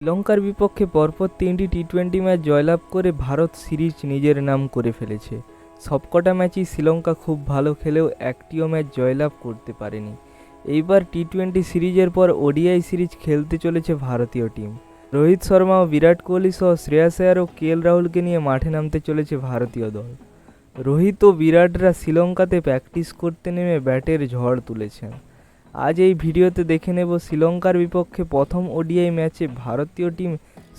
শ্রীলঙ্কার বিপক্ষে পরপর 3টি টি-20 ম্যাচ জয়লাভ করে ভারত সিরিজ নিজের নাম করে ফেলেছে। সবকটা ম্যাচই শ্রীলঙ্কা খুব ভালো খেলেও একটিও ম্যাচ জয়লাভ করতে পারেনি। এইবার টি-20 সিরিজের পর ওডিআই সিরিজ খেলতে চলেছে ভারতীয় টিম। রোহিত শর্মা ও বিরাট কোহলি সহ শ্রেয়াস আয়ার ও কেএল রাহুলকে নিয়ে মাঠে নামতে চলেছে ভারতীয় দল। রোহিত ও বিরাটরা শ্রীলঙ্কাতে প্র্যাকটিস করতে নেমে ব্যাটের ঝড় তুলেছেন। আজ এই ভিডিওতে দেখে নেব শ্রীলঙ্কার বিপক্ষে প্রথম ওডিআই ম্যাচে ভারতীয় টিম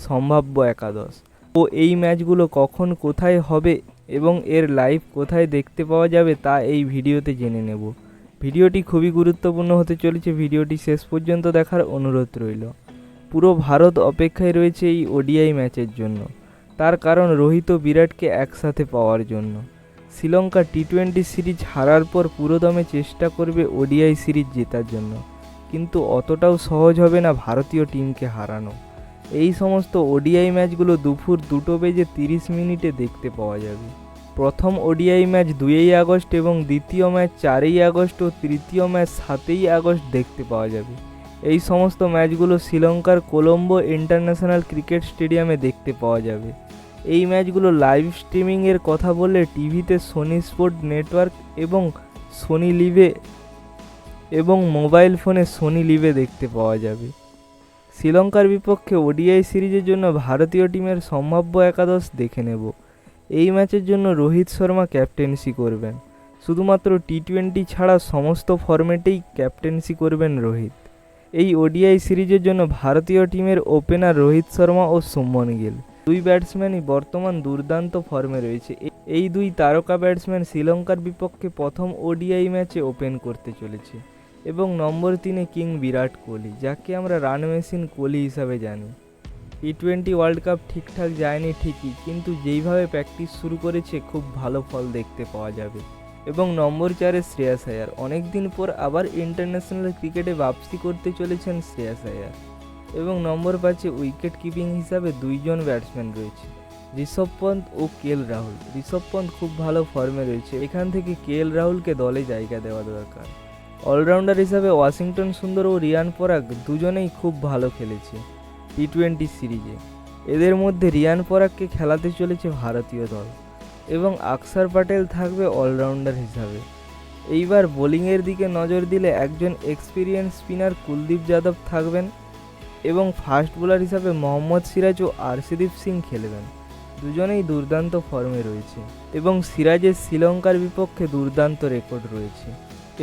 সম্ভাব্য একাদশ ও এই ম্যাচগুলো কখন কোথায় হবে এবং এর লাইভ কোথায় দেখতে পাওয়া যাবে তা এই ভিডিওতে জেনে নেব। ভিডিওটি খুবই গুরুত্বপূর্ণ হতে চলেছে, ভিডিওটি শেষ পর্যন্ত দেখার অনুরোধ রইল। পুরো ভারত অপেক্ষায় রয়েছে এই ওডিআই ম্যাচের জন্য, তার কারণ রোহিত ও বিরাটকে একসাথে পাওয়ার জন্য। শ্রীলঙ্কা টি-20 সিরিজ হারার পর পুরোদমে চেষ্টা করবে ওডিআই সিরিজ জেতার জন্য, কিন্তু অতটাও সহজ হবে না ভারতীয় টিমকে হারানো। এই সমস্ত ওডিআই ম্যাচগুলো দুপুর 2:30 দেখতে পাওয়া যাবে। প্রথম ওডিআই ম্যাচ 2 আগস্ট এবং দ্বিতীয় ম্যাচ 4 আগস্ট ও তৃতীয় ম্যাচ 7 আগস্ট দেখতে পাওয়া যাবে। এই সমস্ত ম্যাচগুলো শ্রীলঙ্কার কলম্বো ইন্টারন্যাশনাল ক্রিকেট স্টেডিয়ামে দেখতে পাওয়া যাবে। এই ম্যাচগুলো লাইভ স্ট্রিমিংয়ের কথা বললে টিভিতে সোনি স্পোর্ট নেটওয়ার্ক এবং সোনি লিভে এবং মোবাইল ফোনে সোনি লিভে দেখতে পাওয়া যাবে। শ্রীলঙ্কার বিপক্ষে ওডিআই সিরিজের জন্য ভারতীয় টিমের সম্ভাব্য একাদশ দেখে নেব। এই ম্যাচের জন্য রোহিত শর্মা ক্যাপ্টেন্সি করবেন। শুধুমাত্র টি-20 ছাড়া সমস্ত ফরম্যাটেই ক্যাপ্টেন্সি করবেন রোহিত। এই ওডিআই সিরিজের জন্য ভারতীয় টিমের ওপেনার রোহিত শর্মা ও শুভমন গিল দুই ব্যাটসম্যানই বর্তমান দুর্দান্ত ফর্মে রয়েছে। এই দুই তারকা ব্যাটসম্যান শ্রীলঙ্কার বিপক্ষে প্রথম ওডিআই ম্যাচে ওপেন করতে চলেছে। এবং নম্বর 3-এ কিং বিরাট কোহলি, যাকে আমরা রান মেশিন কোহলি হিসাবে জানি। টি-20 ওয়ার্ল্ড কাপ ঠিকঠাক যায়নি ঠিকই, কিন্তু যেইভাবে প্র্যাকটিস শুরু করেছে খুব ভালো ফল দেখতে পাওয়া যাবে। এবং নম্বর 4-এ শ্রেয়াস আয়ার, অনেকদিন পর আবার ইন্টারন্যাশনাল ক্রিকেটে বাপসি করতে চলেছেন শ্রেয়াস আয়ার। এবং নম্বর 5-এ উইকেট কিপিং হিসাবে দুইজন ব্যাটসম্যান রয়েছে, ঋষভ পন্ত ও কেএল রাহুল। ঋষভ পন্ত খুব ভালো ফর্মে রয়েছে, এখান থেকে কেএল রাহুলকে দলে জায়গা দেওয়া দরকার। অলরাউন্ডার হিসাবে ওয়াশিংটন সুন্দর ও রিয়ান পরাগ দুজনেই খুব ভালো খেলেছে টি-20 সিরিজে। এদের মধ্যে রিয়ান পরাগকে খেলাতে চলেছে ভারতীয় দল এবং আকসার প্যাটেল থাকবে অলরাউন্ডার হিসাবে। এইবার বোলিংয়ের দিকে নজর দিলে একজন এক্সপিরিয়েন্স স্পিনার কুলদীপ যাদব থাকবেন এবং ফাস্ট বোলার হিসাবে মোহাম্মদ সিরাজ ও আরশদীপ সিং খেলবেন। দুজনেই দুর্দান্ত ফর্মে রয়েছে এবং সিরাজের শ্রীলঙ্কার বিপক্ষে দুর্দান্ত রেকর্ড রয়েছে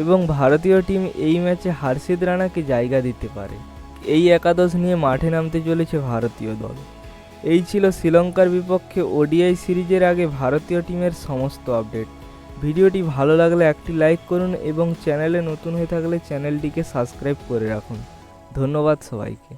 এবং ভারতীয় টিম এই ম্যাচে হর্ষিত রানাকে জায়গা দিতে পারে। এই একাদশ নিয়ে মাঠে নামতে চলেছে ভারতীয় দল। এই ছিল শ্রীলঙ্কার বিপক্ষে ওডিআই সিরিজের আগে ভারতীয় টিমের সমস্ত আপডেট। ভিডিওটি ভালো লাগলে একটি লাইক করুন এবং চ্যানেলে নতুন হয়ে থাকলে চ্যানেলটিকে সাবস্ক্রাইব করে রাখুন। ধন্যবাদ সবাইকে।